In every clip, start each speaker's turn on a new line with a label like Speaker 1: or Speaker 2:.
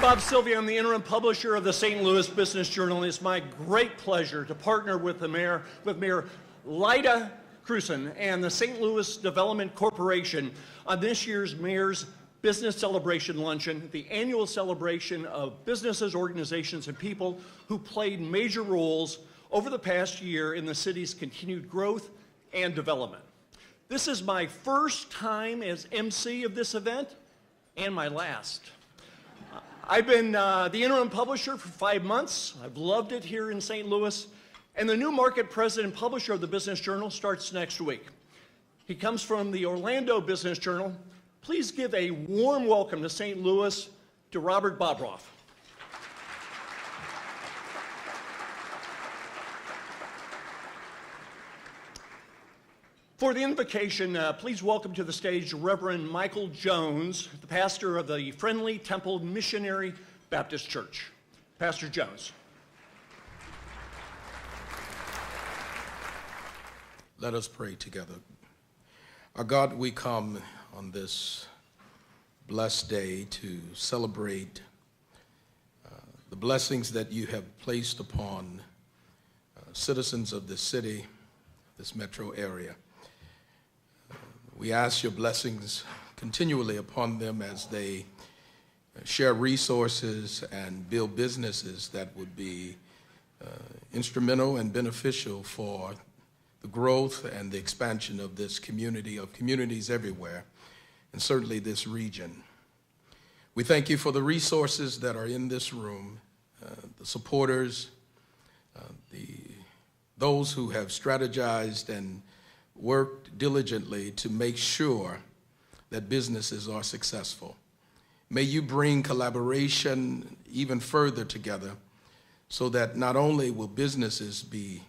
Speaker 1: Bob Sylvia. I'm the interim publisher of the St. Louis Business Journal, and it's my great pleasure to partner with Mayor Lyda Krewson and the St. Louis Development Corporation on this year's Mayor's Business Celebration Luncheon, the annual celebration of businesses, organizations, and people who played major roles over the past year in the city's continued growth and development. This is my first time as MC of this event and my last. I've been the interim publisher for 5 months. I've loved it here in St. Louis. And the new market president and publisher of the Business Journal starts next week. He comes from the Orlando Business Journal. Please give a warm welcome to St. Louis to Robert Bobroff. For the invocation, please welcome to the stage Reverend Michael Jones, the pastor of the Friendly Temple Missionary Baptist Church. Pastor Jones.
Speaker 2: Let us pray together. Our God, we come on this blessed day to celebrate the blessings that you have placed upon citizens of this city, this metro area. We ask your blessings continually upon them as they share resources and build businesses that would be instrumental and beneficial for the growth and the expansion of this community, of communities everywhere, and certainly this region. We thank you for the resources that are in this room, the supporters, those who have strategized and worked diligently to make sure that businesses are successful. May you bring collaboration even further together so that not only will businesses be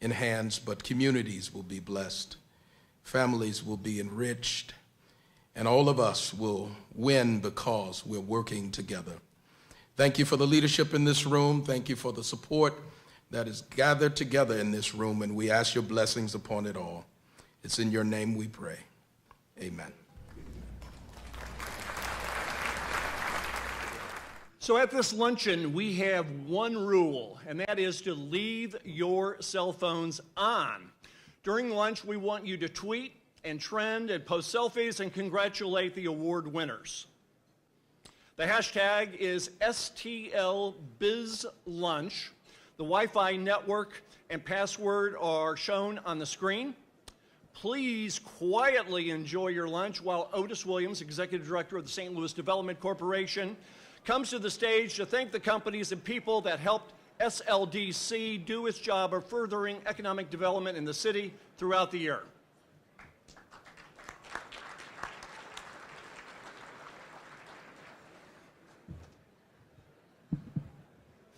Speaker 2: enhanced, but communities will be blessed, families will be enriched, and all of us will win because we're working together. Thank you for the leadership in this room. Thank you for the support that is gathered together in this room, and we ask your blessings upon it all. It's in your name we pray. Amen.
Speaker 1: So at this luncheon, we have one rule, and that is to leave your cell phones on. During lunch, we want you to tweet and trend and post selfies and congratulate the award winners. The hashtag is STLBizLunch. The Wi-Fi network and password are shown on the screen. Please quietly enjoy your lunch while Otis Williams, Executive Director of the St. Louis Development Corporation, comes to the stage to thank the companies and people that helped SLDC do its job of furthering economic development in the city throughout the year.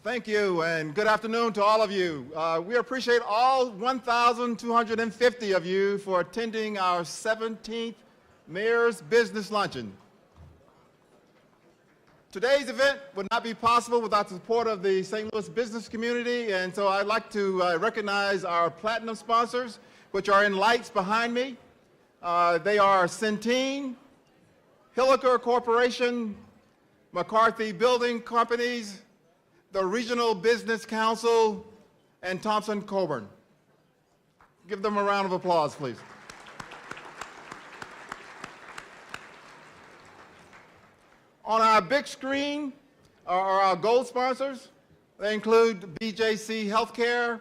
Speaker 3: Thank you, and good afternoon to all of you. We appreciate all 1,250 of you for attending our 17th Mayor's Business Luncheon. Today's event would not be possible without the support of the St. Louis business community, and so I'd like to recognize our platinum sponsors, which are in lights behind me. They are Centene, Hilliker Corporation, McCarthy Building Companies, the Regional Business Council, and Thompson Coburn. Give them a round of applause, please. On our big screen are our gold sponsors. They include BJC Healthcare,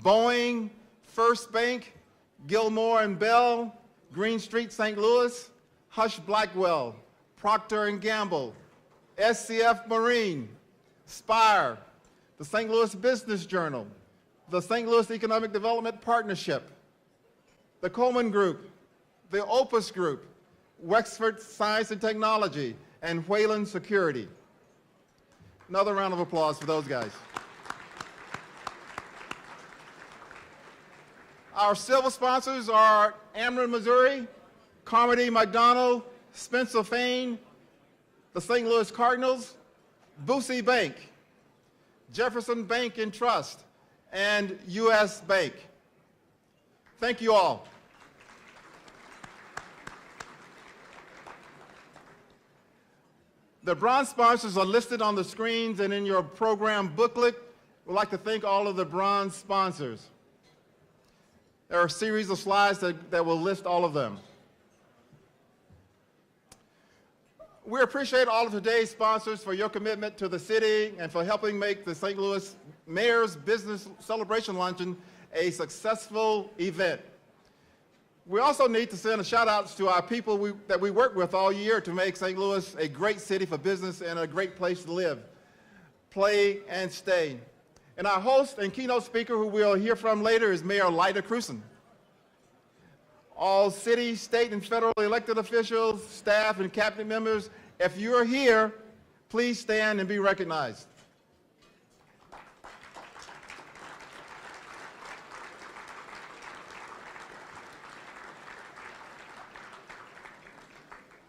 Speaker 3: Boeing, First Bank, Gilmore & Bell, Green Street St. Louis, Hush Blackwell, Procter & Gamble, SCF Marine, Spire, the St. Louis Business Journal, the St. Louis Economic Development Partnership, the Coleman Group, the Opus Group, Wexford Science and Technology, and Whalen Security. Another round of applause for those guys. Our silver sponsors are Ameren, Missouri, Carmody McDonald, Spencer Fain, the St. Louis Cardinals, Boosie Bank, Jefferson Bank and Trust, and U.S. Bank. Thank you all. The bronze sponsors are listed on the screens and in your program booklet. We'd like to thank all of the bronze sponsors. There are a series of slides that will list all of them. We appreciate all of today's sponsors for your commitment to the city and for helping make the St. Louis Mayor's Business Celebration Luncheon a successful event. We also need to send a shout out to our people that we work with all year to make St. Louis a great city for business and a great place to live, play, and stay. And our host and keynote speaker, who we'll hear from later, is Mayor Lyda Krewson. All city, state, and federal elected officials, staff, and cabinet members, if you're here, please stand and be recognized.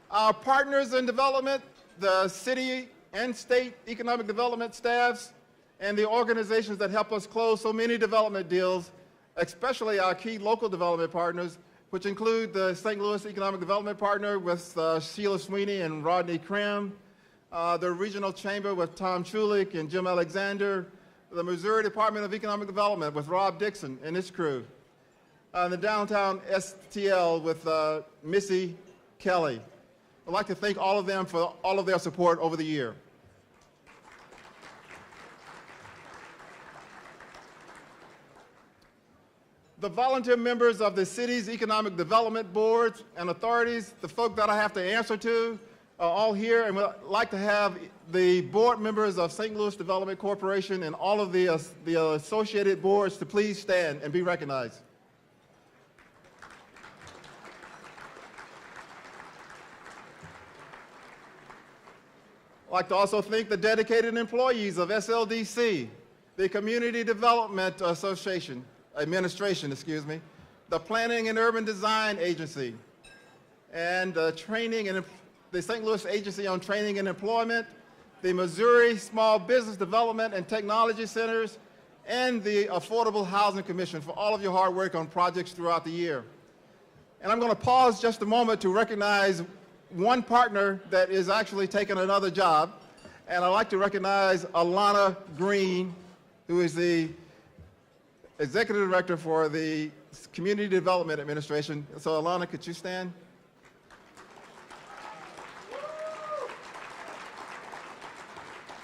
Speaker 3: Our partners in development, the city and state economic development staffs, and the organizations that help us close so many development deals, especially our key local development partners, which include the St. Louis Economic Development Partner with Sheila Sweeney and Rodney Krim, the Regional Chamber with Tom Chulik and Jim Alexander, the Missouri Department of Economic Development with Rob Dixon and his crew, the Downtown STL with Missy Kelly. I'd like to thank all of them for all of their support over the year. The volunteer members of the city's economic development boards and authorities, the folk that I have to answer to, are all here, and we'd like to have the board members of St. Louis Development Corporation and all of the associated boards to please stand and be recognized. I'd like to also thank the dedicated employees of SLDC, the Community Development Administration, the Planning and Urban Design Agency, and the St. Louis Agency on Training and Employment, the Missouri Small Business Development and Technology Centers, and the Affordable Housing Commission for all of your hard work on projects throughout the year. And I'm going to pause just a moment to recognize one partner that is actually taking another job, and I'd like to recognize Alana Green, who is the Executive Director for the Community Development Administration. So Alana, could you stand?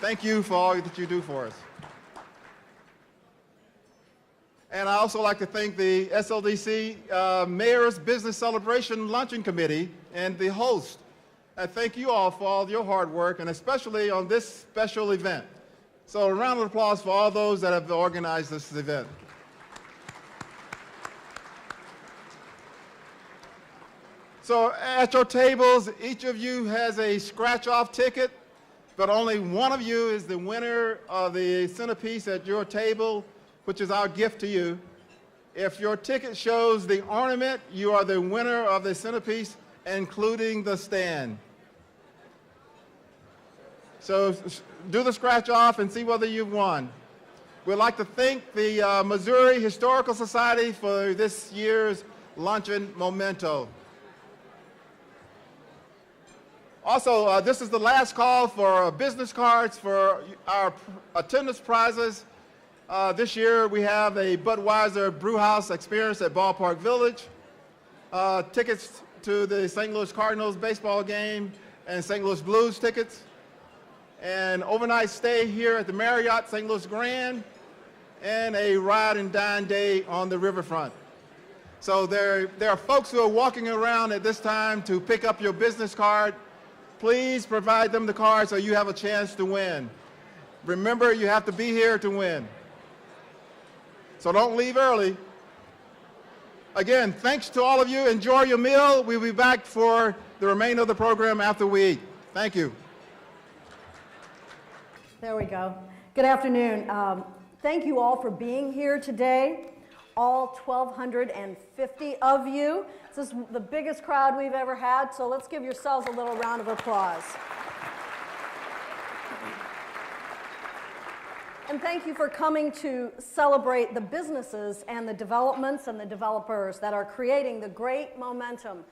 Speaker 3: Thank you for all that you do for us. And I also like to thank the SLDC Mayor's Business Celebration Luncheon Committee and the host. And thank you all for all your hard work, and especially on this special event. So a round of applause for all those that have organized this event. So at your tables, each of you has a scratch-off ticket, but only one of you is the winner of the centerpiece at your table, which is our gift to you. If your ticket shows the ornament, you are the winner of the centerpiece, including the stand. So do the scratch-off and see whether you've won. We'd like to thank the Missouri Historical Society for this year's luncheon memento. Also, this is the last call for business cards for our attendance prizes. This year we have a Budweiser Brewhouse experience at Ballpark Village, tickets to the St. Louis Cardinals baseball game and St. Louis Blues tickets, an overnight stay here at the Marriott St. Louis Grand, and a ride and dine day on the riverfront. So there are folks who are walking around at this time to pick up your business card. Please provide them the card so you have a chance to win. Remember, you have to be here to win. So don't leave early. Again, thanks to all of you. Enjoy your meal. We'll be back for the remainder of the program after we eat. Thank you.
Speaker 4: There we go. Good afternoon. Thank you all for being here today, all 1,250 of you. This is the biggest crowd we've ever had, so let's give yourselves a little round of applause. And thank you for coming to celebrate the businesses and the developments and the developers that are creating the great momentum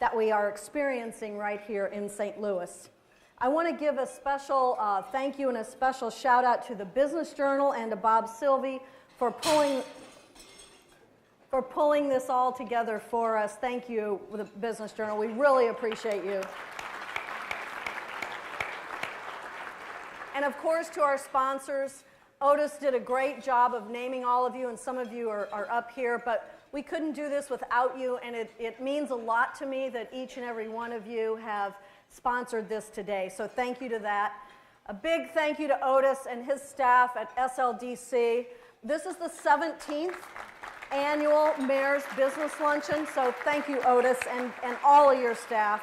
Speaker 4: that we are experiencing right here in St. Louis. I want to give a special thank you and a special shout out to the Business Journal and to Bob Sylvie for pulling this all together for us. Thank you, the Business Journal. We really appreciate you. And of course, to our sponsors, Otis did a great job of naming all of you, and some of you are up here, but we couldn't do this without you, and it means a lot to me that each and every one of you have sponsored this today. So thank you to that. A big thank you to Otis and his staff at SLDC. This is the 17th annual Mayor's Business Luncheon, so thank you, Otis, and all of your staff.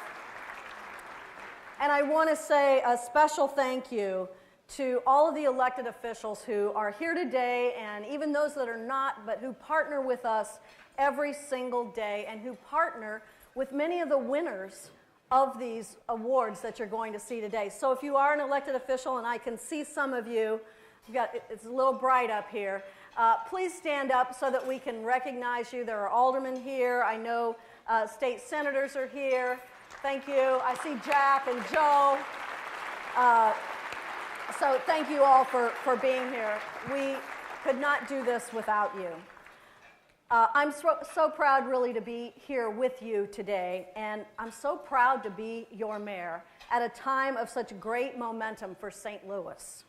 Speaker 4: And I want to say a special thank you to all of the elected officials who are here today, and even those that are not, but who partner with us every single day, and who partner with many of the winners of these awards that you're going to see today. So if you are an elected official, and I can see some of you, it's a little bright up here, please stand up so that we can recognize you. There are aldermen here. I know state senators are here. Thank you. I see Jack and Joe. So thank you all for being here. We could not do this without you. I'm so proud really to be here with you today, and I'm so proud to be your mayor at a time of such great momentum for St. Louis.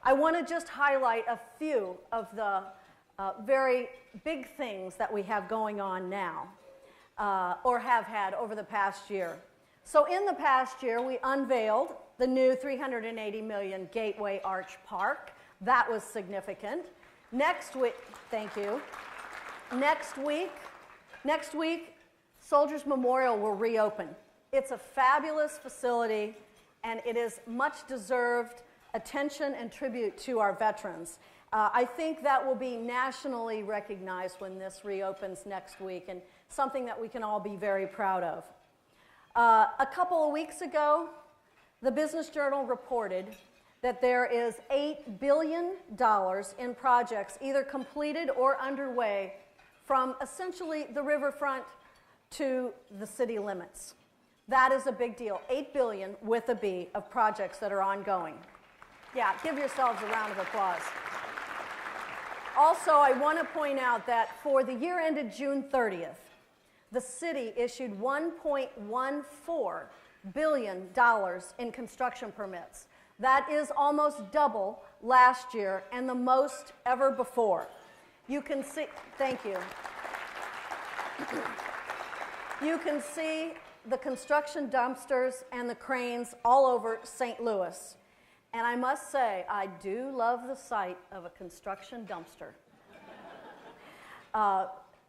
Speaker 4: I want to just highlight a few of the very big things that we have going on now, or have had over the past year. So in the past year, we unveiled the new $380 million Gateway Arch Park. That was significant. Next week, thank you. Next week, Soldiers Memorial will reopen. It's a fabulous facility, and it is much deserved attention and tribute to our veterans. I think that will be nationally recognized when this reopens next week, and something that we can all be very proud of. A couple of weeks ago, the Business Journal reported that there is $8 billion in projects either completed or underway from essentially the riverfront to the city limits. That is a big deal. $8 billion with a B of projects that are ongoing. Yeah, give yourselves a round of applause. Also, I want to point out that for the year ended June 30th, the city issued $1.14 billion in construction permits. That is almost double last year and the most ever before. You can see, thank you. You can see the construction dumpsters and the cranes all over St. Louis. And I must say, I do love the sight of a construction dumpster.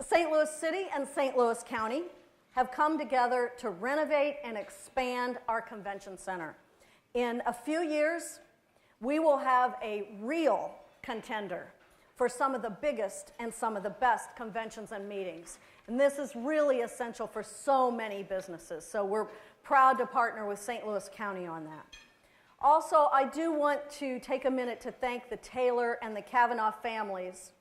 Speaker 4: St. Louis City and St. Louis County have come together to renovate and expand our convention center. In a few years, we will have a real contender for some of the biggest and some of the best conventions and meetings. And this is really essential for so many businesses. So we're proud to partner with St. Louis County on that. Also, I do want to take a minute to thank the Taylor and the Kavanaugh families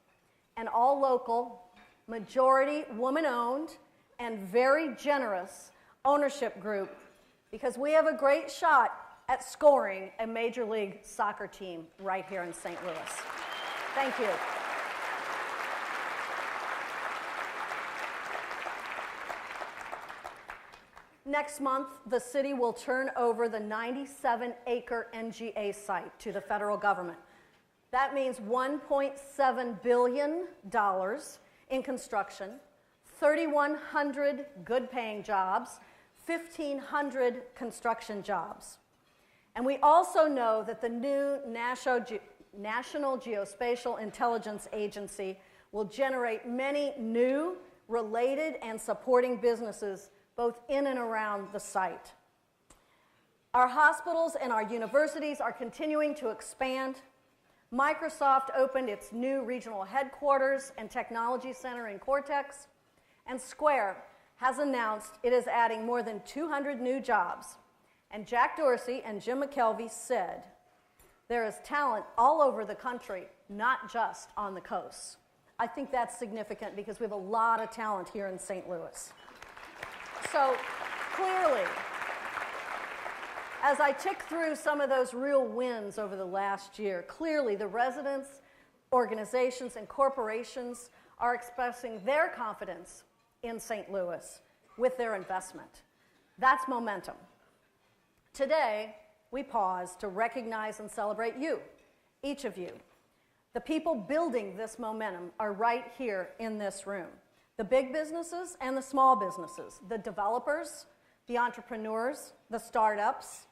Speaker 4: and all local, majority woman-owned, and very generous ownership group, because we have a great shot at scoring a Major League Soccer team right here in St. Louis. Thank you. Next month, the city will turn over the 97-acre NGA site to the federal government. That means $1.7 billion in construction, 3,100 good-paying jobs, 1,500 construction jobs. And we also know that the new National Geospatial Intelligence Agency will generate many new, related, and supporting businesses both in and around the site. Our hospitals and our universities are continuing to expand. Microsoft opened its new regional headquarters and technology center in Cortex, and Square has announced it is adding more than 200 new jobs. And Jack Dorsey and Jim McKelvey said, there is talent all over the country, not just on the coast. I think that's significant because we have a lot of talent here in St. Louis. So clearly, As I tick through some of those real wins over the last year, clearly the residents, organizations, and corporations are expressing their confidence in St. Louis with their investment. That's momentum. Today, we pause to recognize and celebrate you, each of you. The people building this momentum are right here in this room. The big businesses and the small businesses, the developers, the entrepreneurs, the startups,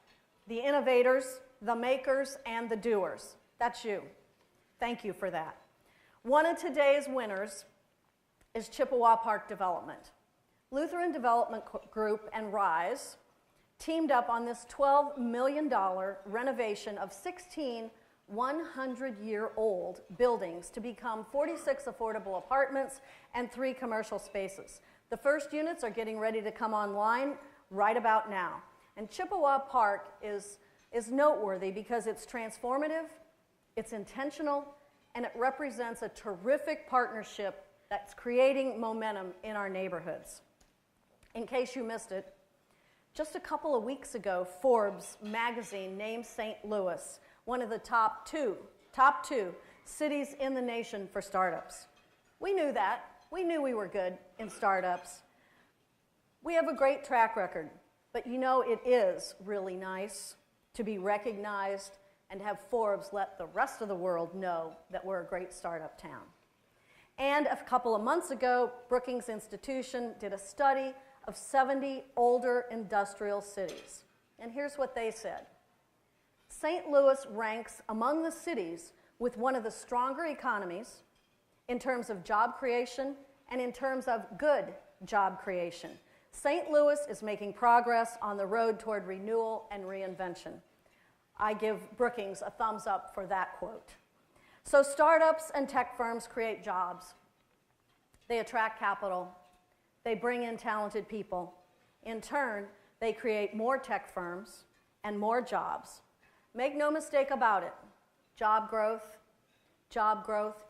Speaker 4: the innovators, the makers, and the doers. That's you. Thank you for that. One of today's winners is Chippewa Park Development. Lutheran Development Group and RISE teamed up on this $12 million renovation of 16 100-year-old buildings to become 46 affordable apartments and 3 commercial spaces. The first units are getting ready to come online right about now. And Chippewa Park is noteworthy because it's transformative, it's intentional, and it represents a terrific partnership that's creating momentum in our neighborhoods. In case you missed it, just a couple of weeks ago, Forbes magazine named St. Louis one of the top two cities in the nation for startups. We knew that. We knew we were good in startups. We have a great track record, but you know it is really nice to be recognized and have Forbes let the rest of the world know that we're a great startup town. And a couple of months ago, Brookings Institution did a study of 70 older industrial cities. And here's what they said. St. Louis ranks among the cities with one of the stronger economies in terms of job creation and in terms of good job creation. St. Louis is making progress on the road toward renewal and reinvention. I give Brookings a thumbs up for that quote. So startups and tech firms create jobs. They attract capital. They bring in talented people. In turn, they create more tech firms and more jobs. Make no mistake about it, job growth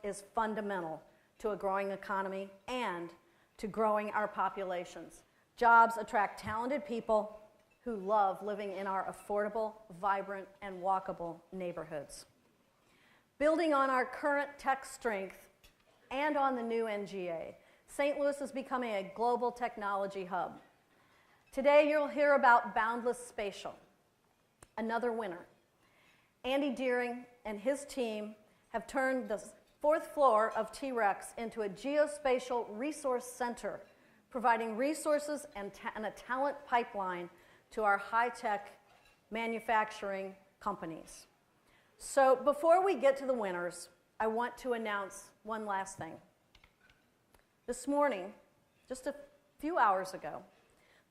Speaker 4: is fundamental to a growing economy and to growing our populations. Jobs attract talented people who love living in our affordable, vibrant, and walkable neighborhoods. Building on our current tech strength and on the new NGA, St. Louis is becoming a global technology hub. Today you'll hear about Boundless Spatial, another winner. Andy Deering and his team have turned the 4th floor of T-Rex into a geospatial resource center, providing resources and a talent pipeline to our high-tech manufacturing companies. So before we get to the winners, I want to announce one last thing. This morning, just a few hours ago,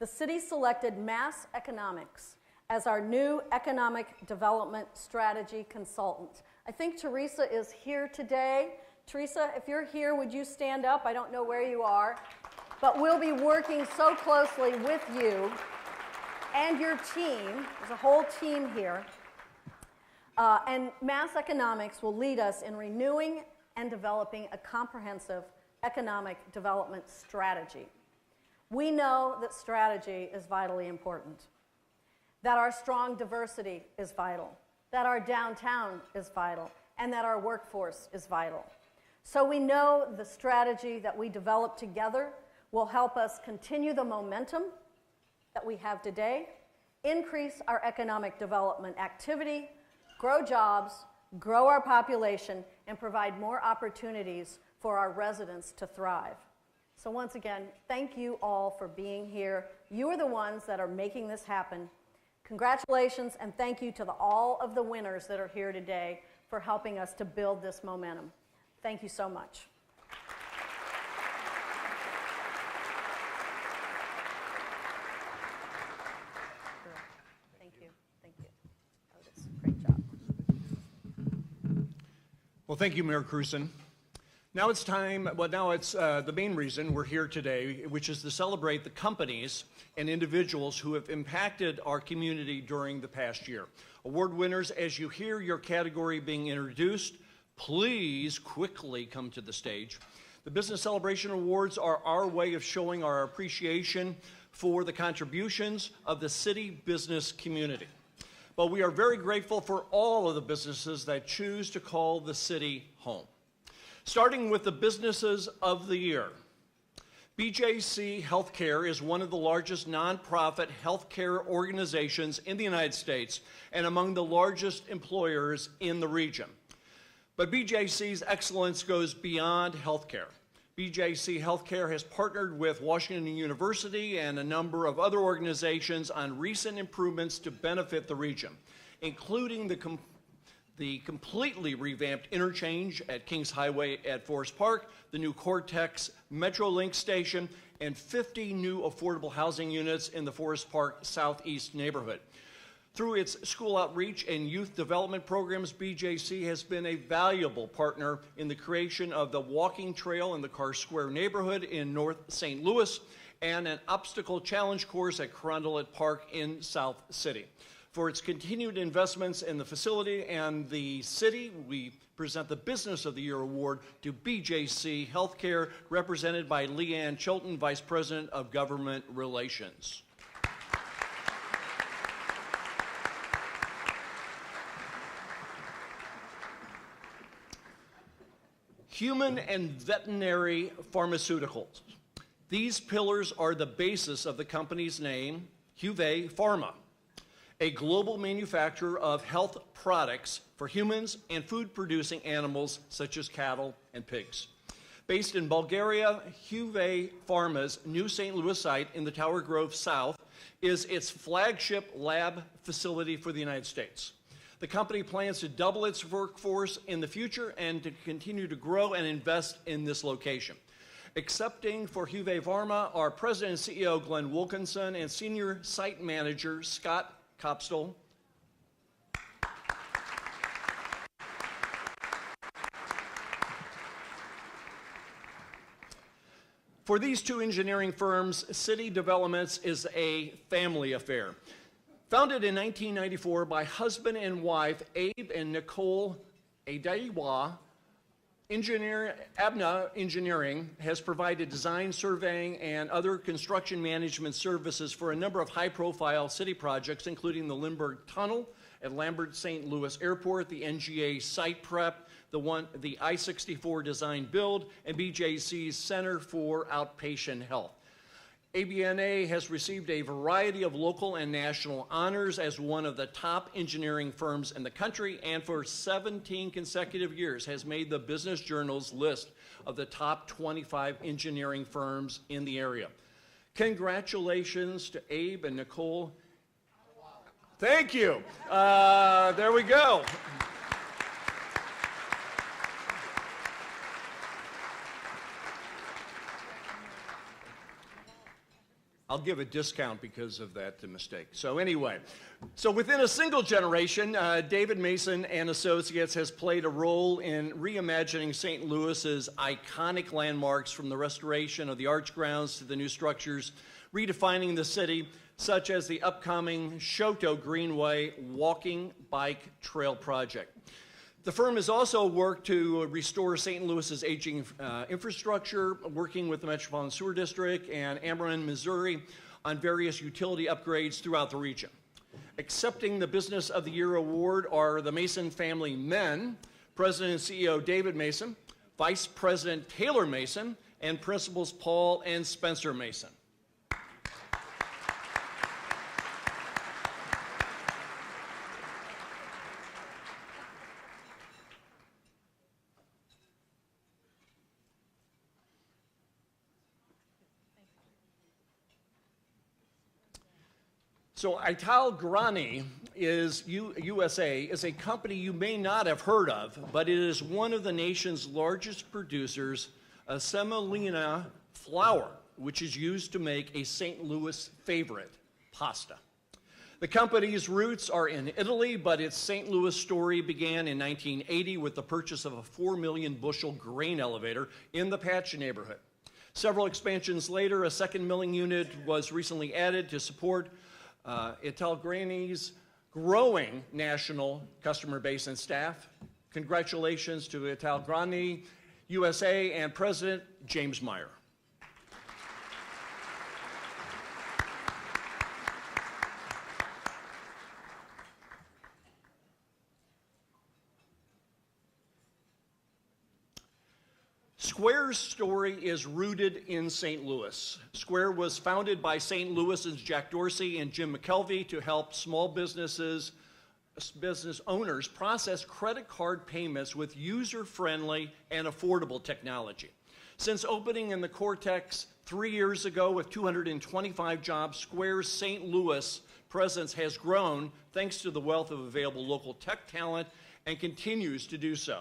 Speaker 4: the city selected Mass Economics as our new economic development strategy consultant. I think Teresa is here today. Teresa, if you're here, would you stand up? I don't know where you are, but we'll be working so closely with you and your team. There's a whole team here. And Mass Economics will lead us in renewing and developing a comprehensive economic development strategy. We know that strategy is vitally important, that our strong diversity is vital, that our downtown is vital, and that our workforce is vital. So we know the strategy that we develop together will help us continue the momentum that we have today, increase our economic development activity, grow jobs, grow our population, and provide more opportunities for our residents to thrive. So once again, thank you all for being here. You are the ones that are making this happen. Congratulations, and thank you to all of the winners that are here today for helping us to build this momentum. Thank you so much. Thank you. Thank you. Otis, great job.
Speaker 1: Well, thank you, Mayor Cruson. Now it's time, the main reason we're here today, which is to celebrate the companies and individuals who have impacted our community during the past year. Award winners, as you hear your category being introduced, please quickly come to the stage. The Business Celebration Awards are our way of showing our appreciation for the contributions of the city business community. but we are very grateful for all of the businesses that choose to call the city home. Starting with the businesses of the year. BJC Healthcare is one of the largest nonprofit healthcare organizations in the United States and among the largest employers in the region. But BJC's excellence goes beyond healthcare. BJC Healthcare has partnered with Washington University and a number of other organizations on recent improvements to benefit the region, including the completely revamped interchange at Kings Highway at Forest Park, the new Cortex Metrolink station, and 50 new affordable housing units in the Forest Park Southeast neighborhood. Through its school outreach and youth development programs, BJC has been a valuable partner in the creation of the walking trail in the Carr Square neighborhood in North St. Louis and an obstacle challenge course at Carondelet Park in South City. For its continued investments in the facility and the city, we present the Business of the Year Award to BJC Healthcare, represented by Leanne Chilton, Vice President of Government Relations. Human and veterinary pharmaceuticals. These pillars are the basis of the company's name, Huvet Pharma, a global manufacturer of health products for humans and food-producing animals such as cattle and pigs. Based in Bulgaria, Huvet Pharma's new St. Louis site in the Tower Grove South is its flagship lab facility for the United States. The company plans to double its workforce in the future and to continue to grow and invest in this location. Accepting for Huvet Pharma are President and CEO Glenn Wilkinson and Senior Site Manager Scott Kopstel. For these two engineering firms, City Developments is a family affair. Founded in 1994 by husband and wife Abe and Nicole Adaiwa, Abna Engineering has provided design, surveying, and other construction management services for a number of high-profile city projects, including the Lindbergh Tunnel at Lambert St. Louis Airport, the NGA site prep, the I-64 design build, and BJC's Center for Outpatient Health. ABNA has received a variety of local and national honors as one of the top engineering firms in the country, and for 17 consecutive years has made the Business Journal's list of the top 25 engineering firms in the area. Congratulations to Abe and Nicole. Thank you. There we go. I'll give a discount because of that mistake. So anyway, within a single generation, David Mason and Associates has played a role in reimagining St. Louis's iconic landmarks, from the restoration of the arch grounds to the new structures, redefining the city, such as the upcoming Shoto Greenway walking bike trail project. The firm has also worked to restore St. Louis's aging infrastructure, working with the Metropolitan Sewer District and Ameren, Missouri, on various utility upgrades throughout the region. Accepting the Business of the Year award are the Mason family men, President and CEO David Mason, Vice President Taylor Mason, and Principals Paul and Spencer Mason. So Italgrani USA is a company you may not have heard of, but it is one of the nation's largest producers of semolina flour, which is used to make a St. Louis favorite, pasta. The company's roots are in Italy, but its St. Louis story began in 1980 with the purchase of a 4 million bushel grain elevator in the Patch neighborhood. Several expansions later, a second milling unit was recently added to support Italgrani's growing national customer base and staff. Congratulations to Italgrani USA and President James Meyer. Square's story is rooted in St. Louis. Square was founded by St. Louis's Jack Dorsey and Jim McKelvey to help small business owners process credit card payments with user-friendly and affordable technology. Since opening in the Cortex 3 years ago with 225 jobs, Square's St. Louis presence has grown thanks to the wealth of available local tech talent and continues to do so.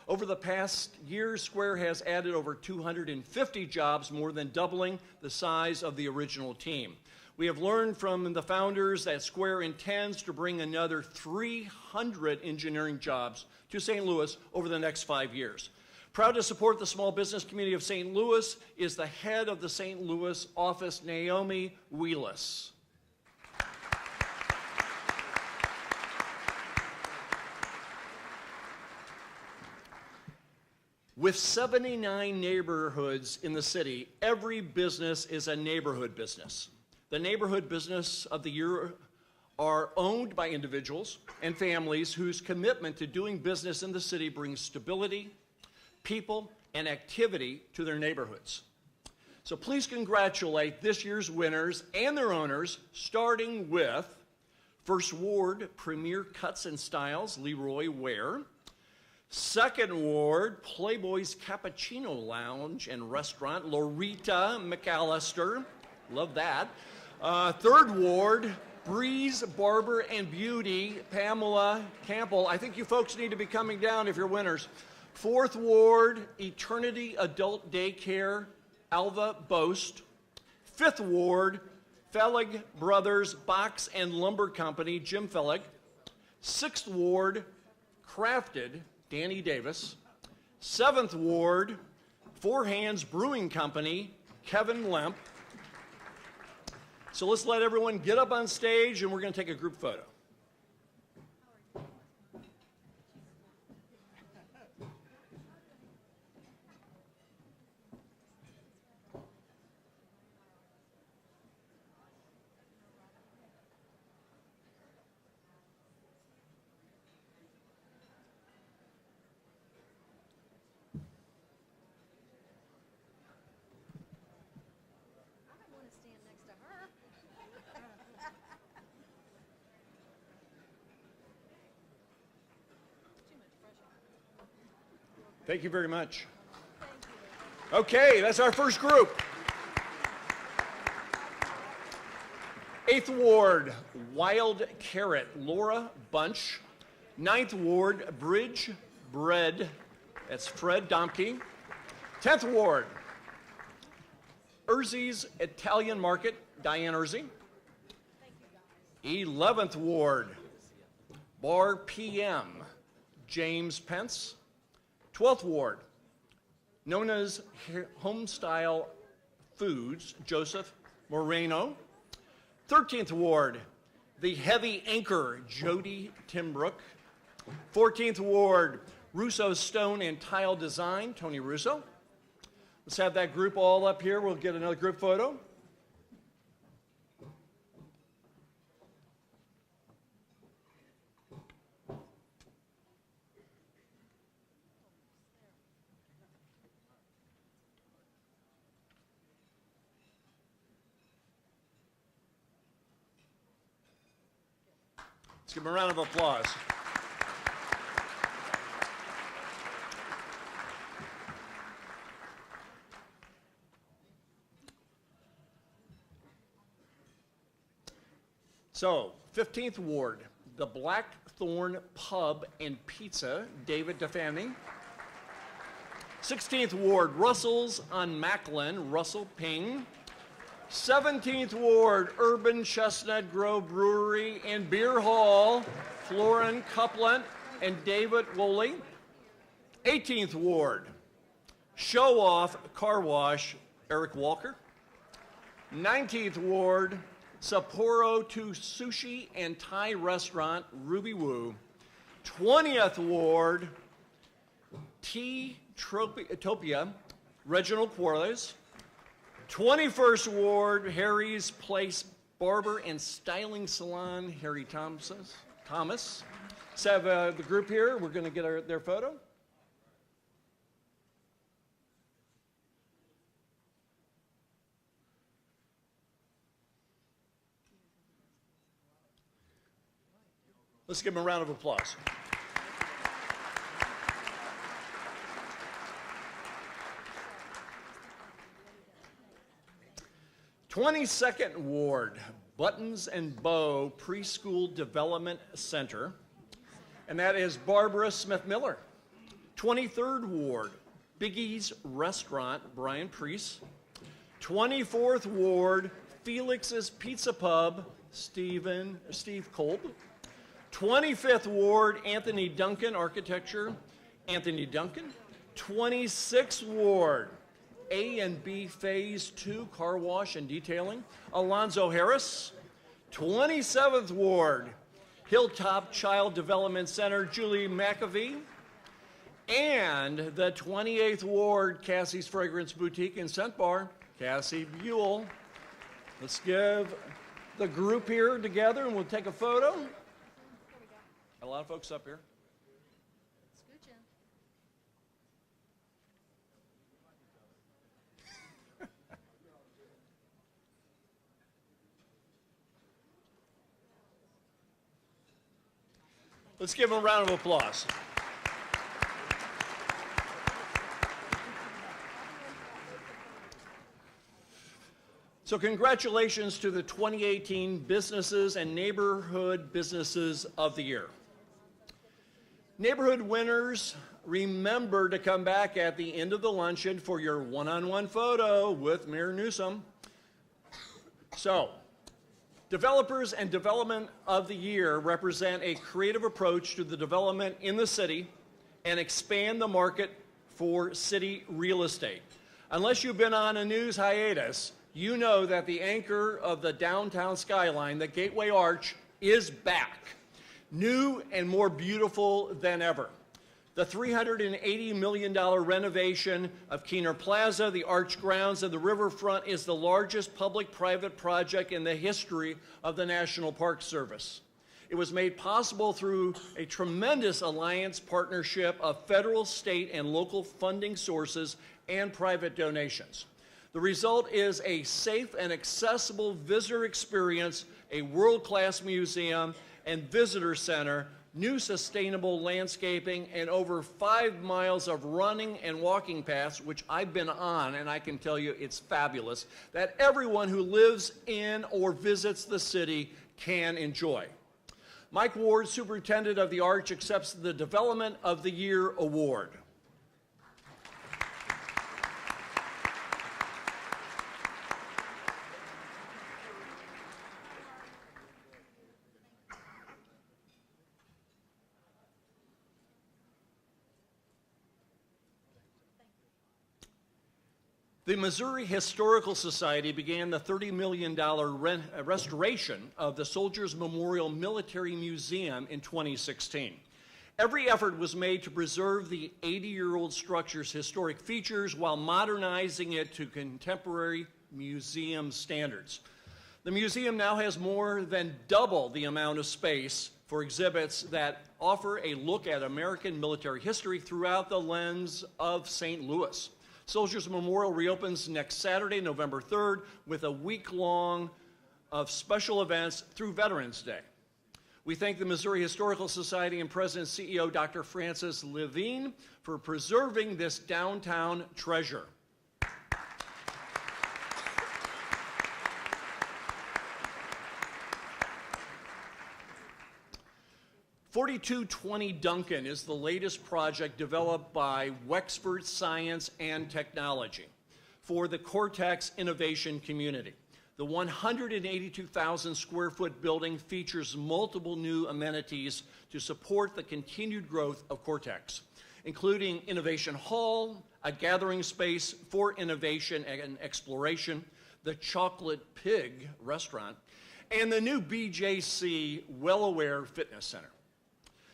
Speaker 1: Over the past year, Square has added over 250 jobs, more than doubling the size of the original team. We have learned from the founders that Square intends to bring another 300 engineering jobs to St. Louis over the next 5 years. Proud to support the small business community of St. Louis is the head of the St. Louis office, Naomi Wheelis. With 79 neighborhoods in the city, every business is a neighborhood business. The neighborhood business of the year are owned by individuals and families whose commitment to doing business in the city brings stability, people, and activity to their neighborhoods. So please congratulate this year's winners and their owners, starting with First Ward Premier Cuts and Styles, Leroy Ware. Second Ward, Playboy's Cappuccino Lounge and Restaurant, Loretta McAllister. Love that. Third Ward, Breeze Barber and Beauty, Pamela Campbell. I think you folks need to be coming down if you're winners. Fourth Ward, Eternity Adult Daycare, Alva Boast. Fifth Ward, Fellig Brothers Box and Lumber Company, Jim Fellig. Sixth Ward, Crafted, Danny Davis. Seventh Ward, Four Hands Brewing Company, Kevin Lemp. So let's let everyone get up on stage and we're going to take a group photo. Thank you very much. Okay, that's our first group. Eighth Ward, Wild Carrot, Laura Bunch. Ninth Ward, Bridge Bread, that's Fred Domke. 10th Ward, Urzi's Italian Market, Diane Urzi. 11th Ward, Bar PM, James Pence. 12th Ward, Nona's Homestyle Foods, Joseph Moreno. 13th Ward, The Heavy Anchor, Jody Timbrook. 14th Ward, Russo Stone and Tile Design, Tony Russo. Let's have that group all up here. We'll get another group photo. Let's give them a round of applause. So, 15th Ward, the Blackthorn Pub and Pizza, David DeFanny. 16th Ward, Russell's on Macklin, Russell Ping. 17th Ward, Urban Chestnut Grove Brewery and Beer Hall, Florin Coupland and David Woolley. 18th Ward, Show Off Car Wash, Eric Walker. 19th Ward, Sapporo to Sushi and Thai Restaurant, Ruby Woo. 20th Ward, Tea-topia, Reginald Quarles. 21st Ward, Harry's Place Barber and Styling Salon, Harry Thomas. Let's have the group here. We're going to get their photo. Let's give him a round of applause. '22nd Ward, Buttons and Bow Preschool Development Center, and that is Barbara Smith-Miller. 23rd Ward, Biggie's Restaurant, Brian Priest. 24th Ward, Felix's Pizza Pub, Steve Kolb. 25th Ward, Anthony Duncan Architecture, Anthony Duncan. 26th Ward, A and B Phase 2 Car Wash and Detailing, Alonzo Harris. 27th Ward, Hilltop Child Development Center, Julie McAvee. And the 28th Ward, Cassie's Fragrance Boutique and Scent Bar, Cassie Buell. Let's give the group here together and we'll take a photo. A lot of folks up here. Let's give them a round of applause. So congratulations to the 2018 Businesses and Neighborhood Businesses of the Year. Neighborhood winners, remember to come back at the end of the luncheon for your one-on-one photo with Mayor Newsom. So, Developers and Development of the Year represent a creative approach to the development in the city and expand the market for city real estate. Unless you've been on a news hiatus, you know that the anchor of the downtown skyline, the Gateway Arch, is back, new and more beautiful than ever. The $380 million renovation of Keener Plaza, the Arch grounds, and the riverfront is the largest public-private project in the history of the National Park Service. It was made possible through a tremendous alliance partnership of federal, state, and local funding sources and private donations. The result is a safe and accessible visitor experience, a world-class museum and visitor center, new sustainable landscaping, and over 5 miles of running and walking paths, which I've been on, and I can tell you it's fabulous, that everyone who lives in or visits the city can enjoy. Mike Ward, Superintendent of the Arch, accepts the Development of the Year Award. The Missouri Historical Society began the $30 million restoration of the Soldiers Memorial Military Museum in 2016. Every effort was made to preserve the 80-year-old structure's historic features while modernizing it to contemporary museum standards. The museum now has more than double the amount of space for exhibits that offer a look at American military history throughout the lens of St. Louis. Soldiers Memorial reopens next Saturday, November 3rd, with a week-long of special events through Veterans Day. We thank the Missouri Historical Society and President and CEO Dr. Francis Levine for preserving this downtown treasure. "4220 Duncan is the latest project developed by Wexford Science and Technology for the Cortex innovation community. The 182,000 square foot building features multiple new amenities to support the continued growth of Cortex, including Innovation Hall, a gathering space for innovation and exploration, the Chocolate Pig restaurant, and the new BJC Well-Aware Fitness Center.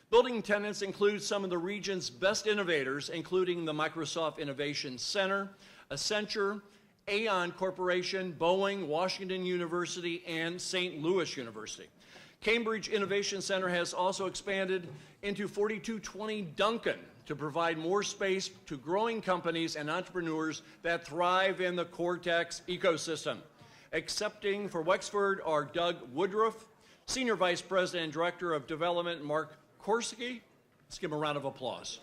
Speaker 1: Building tenants include some of the region's best innovators, including the Microsoft Innovation Center, Accenture, Aon Corporation, Boeing, Washington University, and St. Louis University. Cambridge Innovation Center has also expanded into 4220 Duncan to provide more space to growing companies and entrepreneurs that thrive in the Cortex ecosystem. Accepting for Wexford are Doug Woodruff, Senior Vice President and Director of Development, Mark Korsky. Let's give him a round of applause.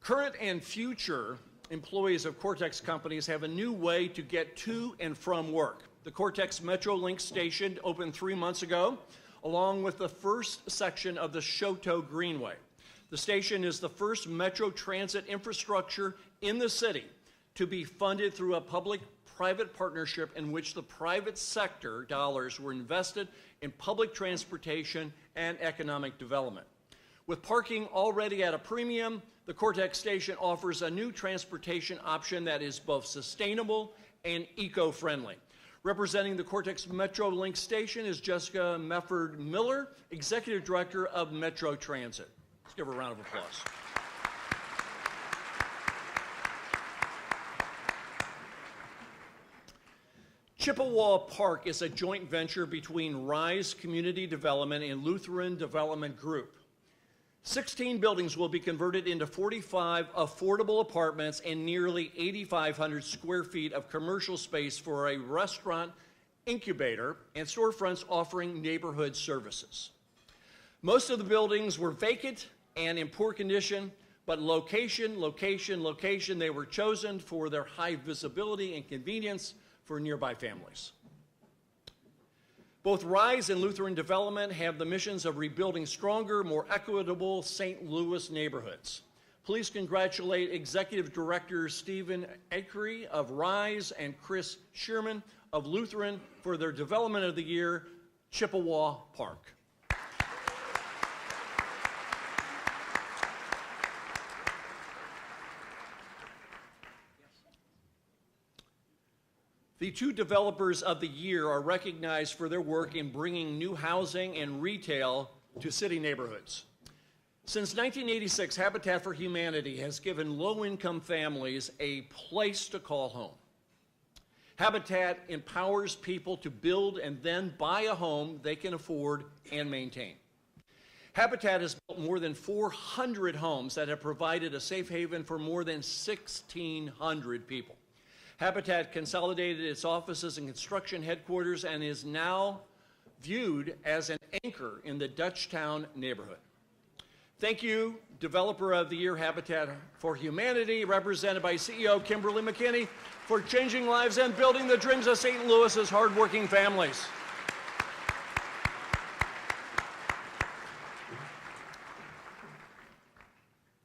Speaker 1: Current and future employees of Cortex companies have a new way to get to and from work. The Cortex Metrolink station opened 3 months ago, along with the first section of the Shoto Greenway. The station is the first metro transit infrastructure in the city to be funded through a public-private partnership in which the private sector dollars were invested in public transportation and economic development. With parking already at a premium, the Cortex station offers a new transportation option that is both sustainable and eco-friendly. Representing the Cortex Metrolink station is Jessica Mefford Miller, Executive Director of Metro Transit. Let's give her a round of applause. Chippewa Park is a joint venture between Rise Community Development and Lutheran Development Group. 16 buildings will be converted into 45 affordable apartments and nearly 8,500 square feet of commercial space for a restaurant incubator and storefronts offering neighborhood services. Most of the buildings were vacant and in poor condition, but location, they were chosen for their high visibility and convenience for nearby families. Both Rise and Lutheran Development have the missions of rebuilding stronger, more equitable St. Louis neighborhoods. Please congratulate Executive Directors Stephen Acree of Rise and Chris Shearman of Lutheran for their Development of the Year, Chippewa Park. The two developers of the year are recognized for their work in bringing new housing and retail to city neighborhoods. Since 1986, Habitat for Humanity has given low-income families a place to call home. Habitat empowers people to build and then buy a home they can afford and maintain. Habitat has built more than 400 homes that have provided a safe haven for more than 1,600 people. Habitat consolidated its offices and construction headquarters and is now viewed as an anchor in the Dutchtown neighborhood. Thank you, Developer of the Year, Habitat for Humanity, represented by CEO Kimberly McKinney, for changing lives and building the dreams of St. Louis's hardworking families.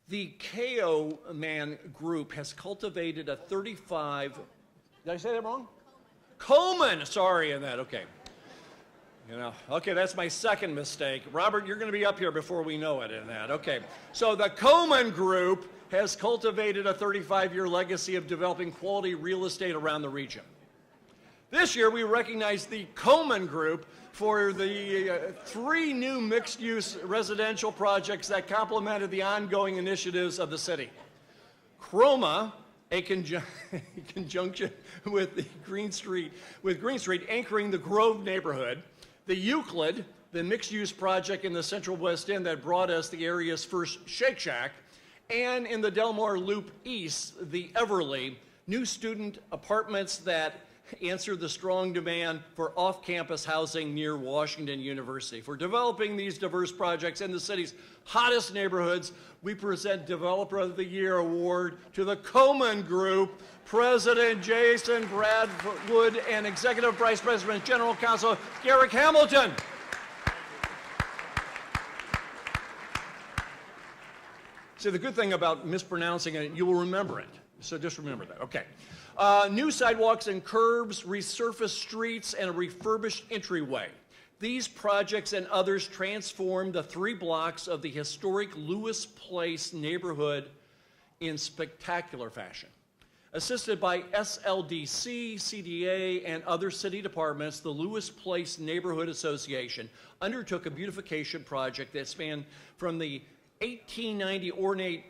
Speaker 1: The KO Man Group has cultivated a 35, did I say that wrong? Coleman, sorry in that, okay. Okay, that's my second mistake. Robert, you're going to be up here before we know it in that, okay. So the Coleman Group has cultivated a 35-year legacy of developing quality real estate around the region. This year, we recognize the Coleman Group for the 3 new mixed-use residential projects that complemented the ongoing initiatives of the city. Chroma, a conjunction with Green Street anchoring the Grove neighborhood. The Euclid, the mixed-use project in the Central West End that brought us the area's first Shake Shack. And in the Delmar Loop East, the Everly, new student apartments that answer the strong demand for off-campus housing near Washington University. For developing these diverse projects in the city's hottest neighborhoods, we present Developer of the Year Award to the Coleman Group, President Jason Bradwood, and Executive Vice President General Counsel Garrick Hamilton. See, the good thing about mispronouncing it, you will remember it. So just remember that, okay. New sidewalks and curbs, resurfaced streets, and a refurbished entryway. These projects and others transformed the 3 blocks of the historic Lewis Place neighborhood in spectacular fashion. Assisted by SLDC, CDA, and other city departments, the Lewis Place Neighborhood Association undertook a beautification project that spanned from the 1890 ornate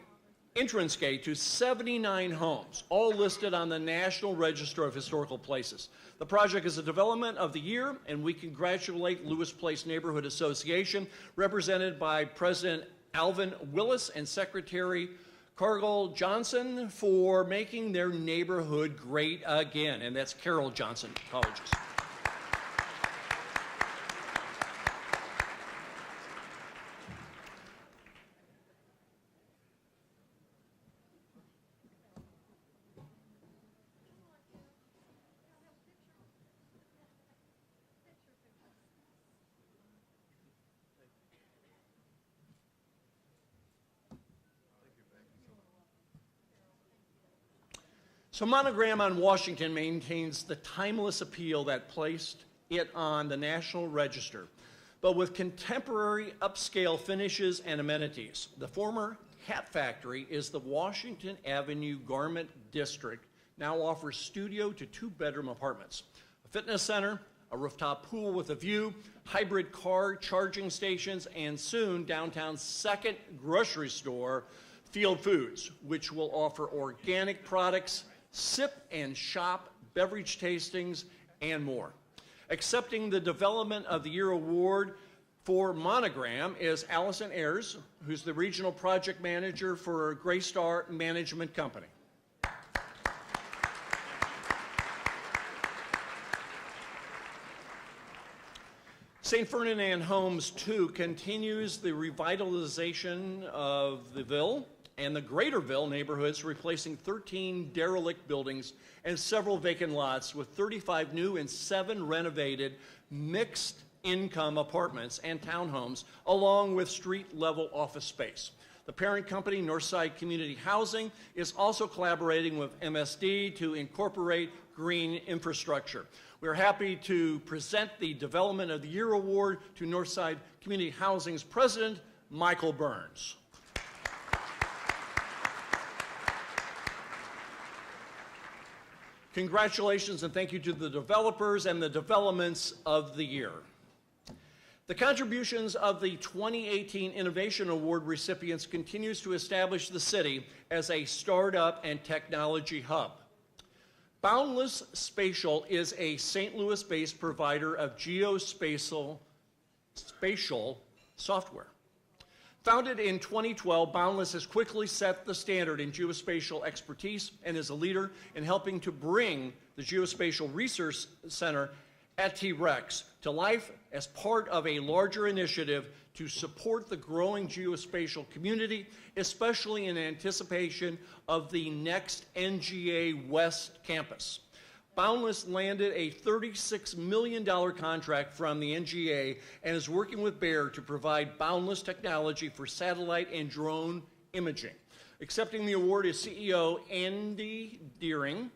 Speaker 1: entrance gate to 79 homes, all listed on the National Register of Historical Places. The project is a development of the year, and we congratulate Lewis Place Neighborhood Association, represented by President Alvin Willis and Secretary Cargill Johnson, for making their neighborhood great again. And that's Carol Johnson. Apologies. So Monogram on Washington maintains the timeless appeal that placed it on the National Register, but with contemporary upscale finishes and amenities. The former hat factory is the Washington Avenue Garment District, now offers studio to 2-bedroom apartments, a fitness center, a rooftop pool with a view, hybrid car charging stations, and soon downtown's second grocery store, Field Foods, which will offer organic products, sip and shop, beverage tastings, and more. Accepting the Development of the Year award for Monogram is Allison Ayers, who's the Regional Project Manager for Graystar Management Company. St. Ferdinand Homes 2 continues the revitalization of the Ville and the Greaterville neighborhoods, replacing 13 derelict buildings and several vacant lots with 35 new and 7 renovated mixed income apartments and townhomes, along with street-level office space. The parent company, Northside Community Housing, is also collaborating with MSD to incorporate green infrastructure. We're happy to present the Development of the Year Award to Northside Community Housing's president, Michael Burns. Congratulations and thank you to the developers and the developments of the year. The contributions of the 2018 Innovation Award recipients continues to establish the city as a startup and technology hub. Boundless Spatial is a St. Louis-based provider of geospatial spatial software. Founded in 2012, Boundless has quickly set the standard in geospatial expertise and is a leader in helping to bring the Geospatial Research Center at T-Rex to life as part of a larger initiative to support the growing geospatial community, especially in anticipation of the next NGA West campus. Boundless landed a $36 million contract from the NGA and is working with Bayer to provide Boundless technology for satellite and drone imaging. Accepting the award is CEO Andy Deering,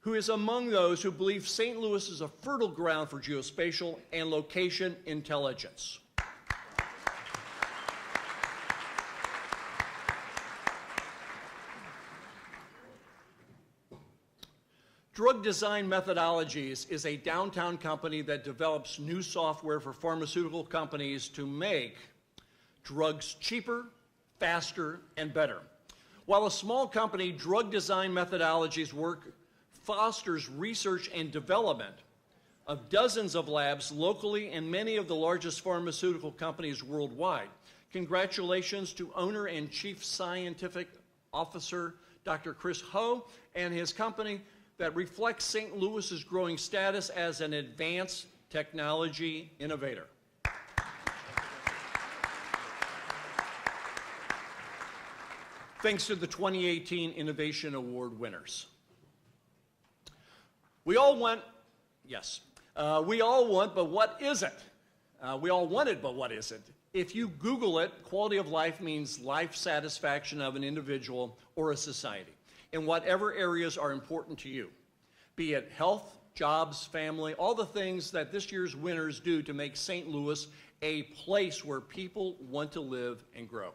Speaker 1: who is among those who believe St. Louis is a fertile ground for geospatial and location intelligence. Drug Design Methodologies is a downtown company that develops new software for pharmaceutical companies to make drugs cheaper, faster, and better. While a small company, Drug Design Methodologies fosters research and development of dozens of labs locally and many of the largest pharmaceutical companies worldwide. Congratulations to owner and chief scientific officer, Dr. Chris Ho, and his company that reflects St. Louis's growing status as an advanced technology innovator. Thanks to the 2018 Innovation Award winners. We all want, we all want, but what is it? We all want it, but what is it? If you Google it, quality of life means life satisfaction of an individual or a society in whatever areas are important to you, be it health, jobs, family, all the things that this year's winners do to make St. Louis a place where people want to live and grow.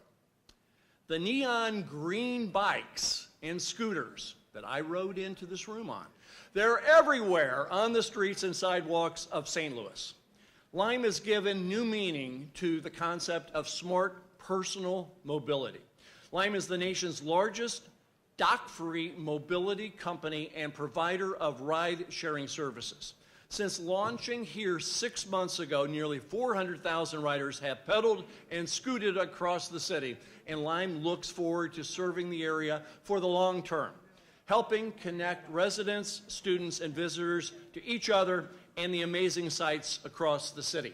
Speaker 1: The neon green bikes and scooters that I rode into this room on, they're everywhere on the streets and sidewalks of St. Louis. Lime has given new meaning to the concept of smart personal mobility. Lime is the nation's largest dock-free mobility company and provider of ride-sharing services. Since launching here 6 months ago, nearly 400,000 riders have pedaled and scooted across the city, and Lime looks forward to serving the area for the long term, helping connect residents, students, and visitors to each other and the amazing sights across the city.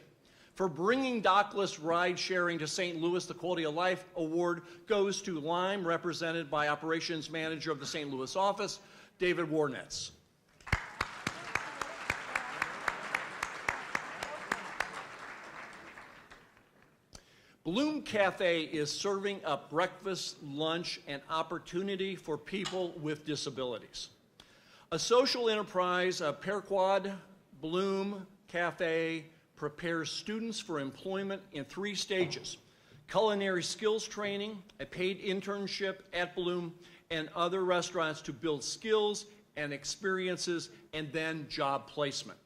Speaker 1: For bringing dockless ride sharing to St. Louis, the Quality of Life Award goes to Lime, represented by Operations Manager of the St. Louis office, David Warnetz. Bloom Cafe is serving up breakfast, lunch, and opportunity for people with disabilities. A social enterprise, Pequod Bloom Cafe prepares students for employment in 3 stages: culinary skills training, a paid internship at Bloom, and other restaurants to build skills and experiences, and then job placement.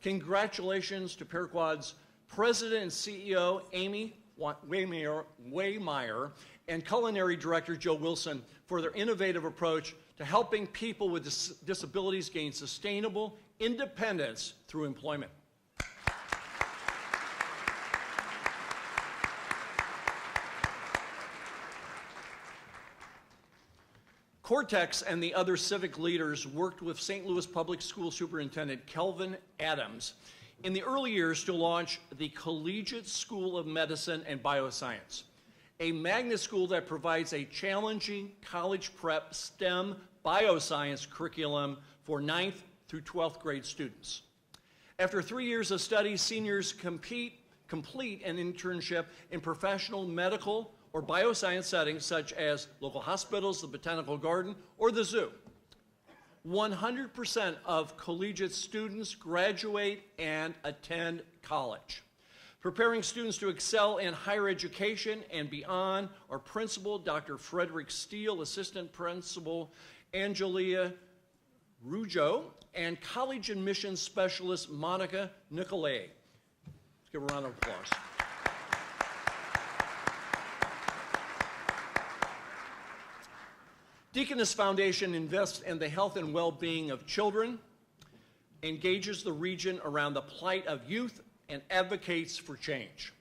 Speaker 1: Congratulations to Pequod's President and CEO, Amy Waymeyer, and Culinary Director, Joe Wilson, for their innovative approach to helping people with disabilities gain sustainable independence through employment. Cortex and the other civic leaders worked with St. Louis Public School Superintendent Kelvin Adams in the early years to launch the Collegiate School of Medicine and Bioscience, a magnet school that provides a challenging college prep STEM bioscience curriculum for 9th through 12th grade students. After 3 years of study, seniors complete an internship in professional medical or bioscience settings such as local hospitals, the botanical garden, or the zoo. 100% of collegiate students graduate and attend college. Preparing students to excel in higher education and beyond are Principal Dr. Frederick Steele, Assistant Principal Angelia Rujo, and College Admissions Specialist Monica Nicolay. Let's give a round of applause. Deaconess Foundation invests in the health and well-being of children, engages the region around the plight of youth, and advocates for change.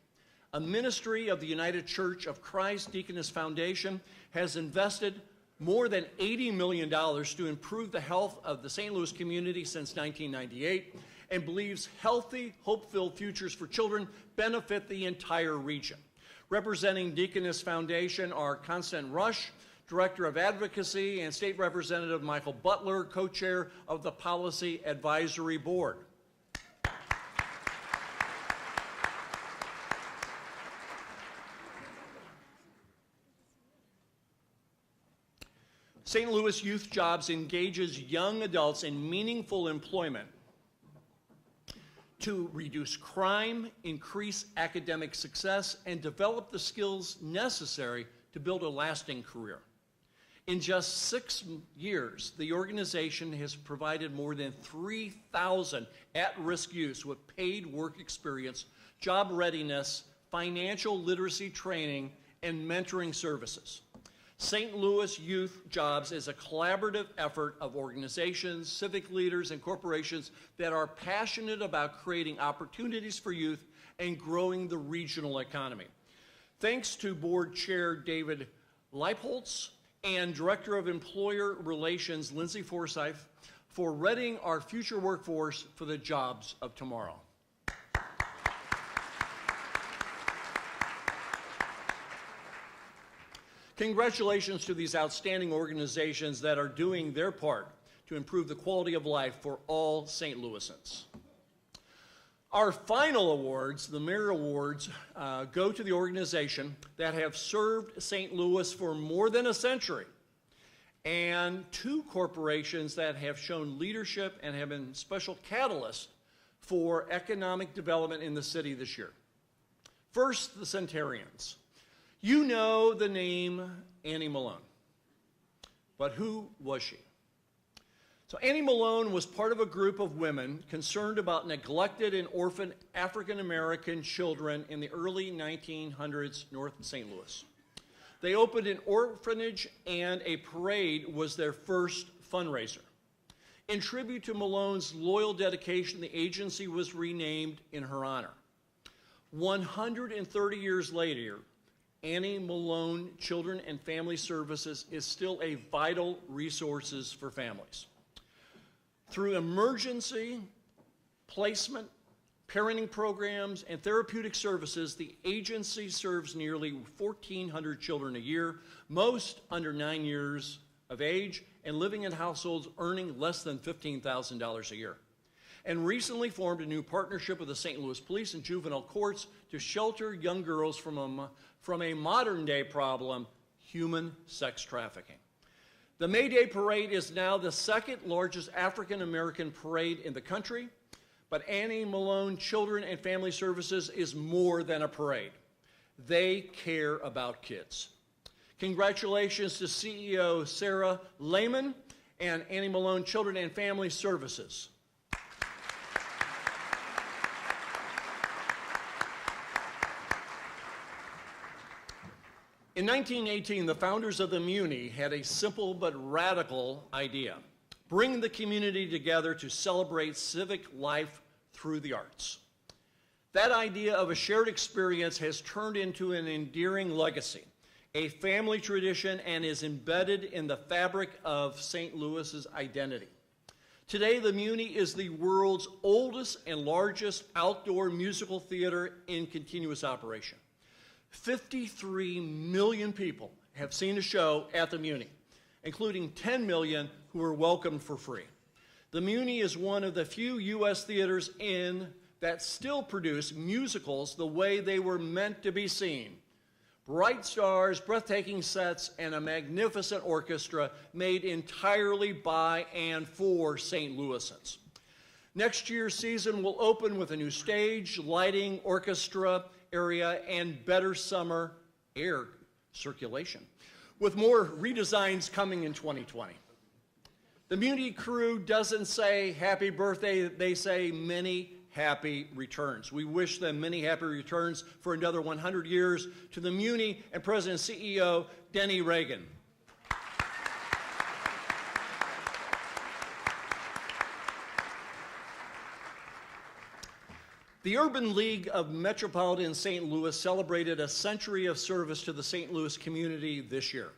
Speaker 1: A ministry of the United Church of Christ, Deaconess Foundation has invested more than $80 million to improve the health of the St. Louis community since 1998 and believes healthy, hope-filled futures for children benefit the entire region. Representing Deaconess Foundation are Constant Rush, Director of Advocacy, and State Representative Michael Butler, co-chair of the Policy Advisory Board. St. Louis Youth Jobs engages young adults in meaningful employment to reduce crime, increase academic success, and develop the skills necessary to build a lasting career. In just 6 years, the organization has provided more than 3,000 at-risk youths with paid work experience, job readiness, financial literacy training, and mentoring services. St. Louis Youth Jobs is a collaborative effort of organizations, civic leaders, and corporations that are passionate about creating opportunities for youth and growing the regional economy. Thanks to Board Chair David Leipholtz and Director of Employer Relations Lindsay Forsyth for readying our future workforce for the jobs of tomorrow. Congratulations to these outstanding organizations that are doing their part to improve the quality of life for all St. Louisans. Our final awards, the Mayor Awards, go to the organization that have served St. Louis for more than a century, and 2 corporations that have shown leadership and have been special catalysts for economic development in the city this year. First, the Centurions. You know the name Annie Malone, but who was she? So Annie Malone was part of a group of women concerned about neglected and orphaned African-American children in the early 1900s North St. Louis. They opened an orphanage, and a parade was their first fundraiser. In tribute to Malone's loyal dedication, the agency was renamed in her honor. 130 years later, Annie Malone Children and Family Services is still a vital resource for families. Through emergency placement, parenting programs, and therapeutic services, the agency serves nearly 1,400 children a year, most under 9 years of age and living in households earning less than $15,000 a year, and recently formed a new partnership with the St. Louis Police and Juvenile Courts to shelter young girls from a modern-day problem, human sex trafficking. The May Day Parade is now the second largest African-American parade in the country, but Annie Malone Children and Family Services is more than a parade. They care about kids. Congratulations to CEO Sarah Lehman and Annie Malone Children and Family Services. In 1918, the founders of the Muni had a simple but radical idea: bring the community together to celebrate civic life through the arts. That idea of a shared experience has turned into an endearing legacy, a family tradition, and is embedded in the fabric of St. Louis's identity. Today, the Muni is the world's oldest and largest outdoor musical theater in continuous operation. 53 million people have seen a show at the Muni, including 10 million who were welcomed for free. The Muni is one of the few U.S. theaters that still produce musicals the way they were meant to be seen. Bright stars, breathtaking sets, and a magnificent orchestra made entirely by and for St. Louisans. Next year's season will open with a new stage, lighting, orchestra area, and better summer air circulation, with more redesigns coming in 2020. The Muni crew doesn't say happy birthday, they say many happy returns. We wish them many happy returns for another 100 years to the Muni and President and CEO Denny Reagan. The Urban League of Metropolitan St. Louis celebrated a century of service to the St. Louis community this year.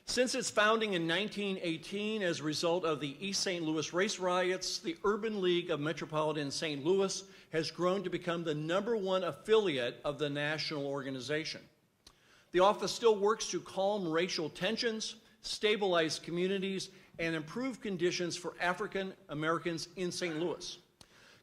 Speaker 1: Since its founding in 1918 as a result of the East St. Louis race riots, the Urban League of Metropolitan St. Louis has grown to become the #1 affiliate of the national organization. The office still works to calm racial tensions, stabilize communities, and improve conditions for African Americans in St. Louis.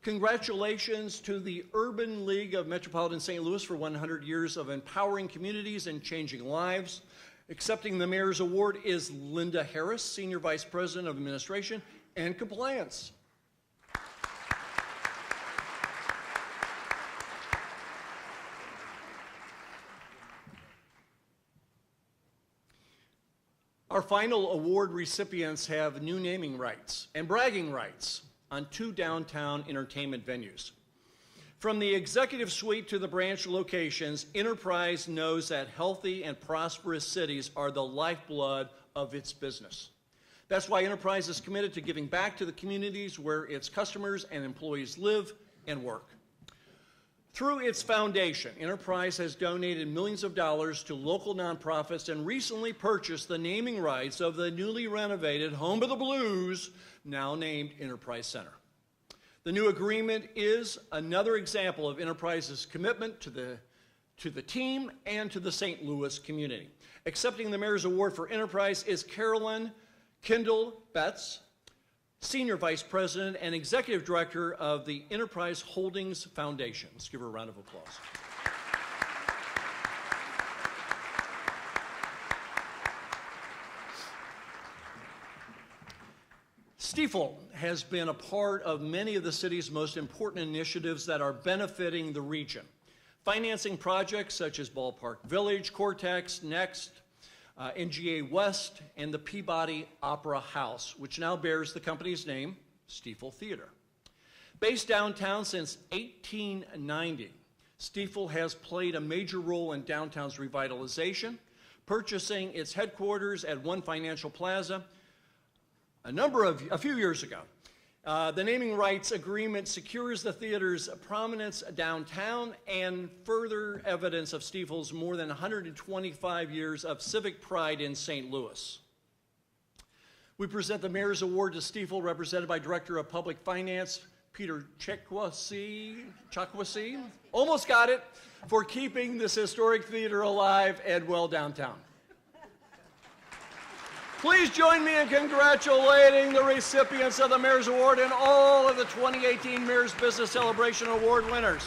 Speaker 1: Congratulations to the Urban League of Metropolitan St. Louis for 100 years of empowering communities and changing lives. Accepting the Mayor's Award is Linda Harris, Senior Vice President of Administration and Compliance. Our final award recipients have new naming rights and bragging rights on 2 downtown entertainment venues. From the executive suite to the branch locations, Enterprise knows that healthy and prosperous cities are the lifeblood of its business. That's why Enterprise is committed to giving back to the communities where its customers and employees live and work. Through its foundation, Enterprise has donated millions of dollars to local nonprofits and recently purchased the naming rights of the newly renovated Home of the Blues, now named Enterprise Center. The new agreement is another example of Enterprise's commitment to the team and to the St. Louis community. Accepting the Mayor's Award for Enterprise is Carolyn Kendall Betts, Senior Vice President and Executive Director of the Enterprise Holdings Foundation. Let's give her a round of applause. Stiefel has been a part of many of the city's most important initiatives that are benefiting the region. Financing projects such as Ballpark Village, Cortex, Next, NGA West, and the Peabody Opera House, which now bears the company's name, Stiefel Theater. Based downtown since 1890, Stiefel has played a major role in downtown's revitalization, purchasing its headquarters at One Financial Plaza a few years ago. The naming rights agreement secures the theater's prominence downtown and further evidence of Stifel's more than 125 years of civic pride in St. Louis. We present the Mayor's Award to Stifel, represented by Director of Public Finance, Peter Chakwasi, almost got it, for keeping this historic theater alive and well downtown. Please join me in congratulating the recipients of the Mayor's Award and all of the 2018 Mayor's Business Celebration Award winners.